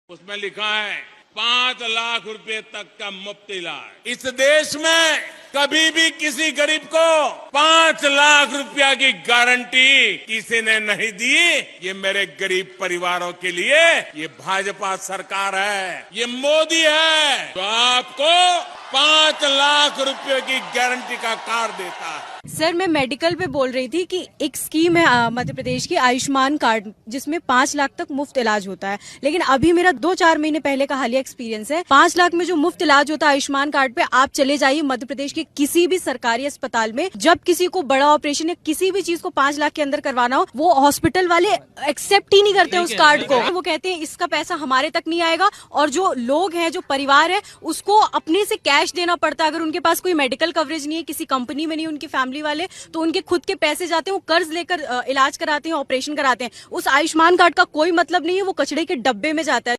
उसमें लिखा है 5 लाख रुपए तक का मुफ्त इलाज। इस देश में कभी भी किसी गरीब को 5 लाख रुपया की गारंटी किसी ने नहीं दी। ये मेरे गरीब परिवारों के लिए ये भाजपा सरकार है, ये मोदी है जो आपको 5 लाख रुपए की गारंटी का कार्ड देता है। सर, मैं मेडिकल पे बोल रही थी कि एक स्कीम है मध्य प्रदेश की आयुष्मान कार्ड, जिसमें 5 लाख तक मुफ्त इलाज होता है। लेकिन अभी मेरा 2-4 महीने पहले का हालिया एक्सपीरियंस है। 5 लाख में जो मुफ्त इलाज होता है आयुष्मान कार्ड पे, आप चले जाइए मध्य प्रदेश के किसी भी सरकारी अस्पताल में, जब किसी को बड़ा ऑपरेशन या किसी भी चीज को 5 लाख के अंदर करवाना हो, वो हॉस्पिटल वाले एक्सेप्ट ही नहीं करते उस कार्ड को। वो कहते हैं इसका पैसा हमारे तक नहीं आएगा, और जो लोग हैं, जो परिवार है, उसको अपने से कैश देना पड़ता है। अगर उनके पास कोई मेडिकल कवरेज नहीं है, किसी कंपनी में नहीं, उनकी फैमिली वाले, तो उनके खुद के पैसे जाते हैं, वो कर्ज लेकर इलाज कराते हैं, ऑपरेशन कराते हैं। उस आयुष्मान कार्ड का कोई मतलब नहीं है, वो कचड़े के डब्बे में जाता है।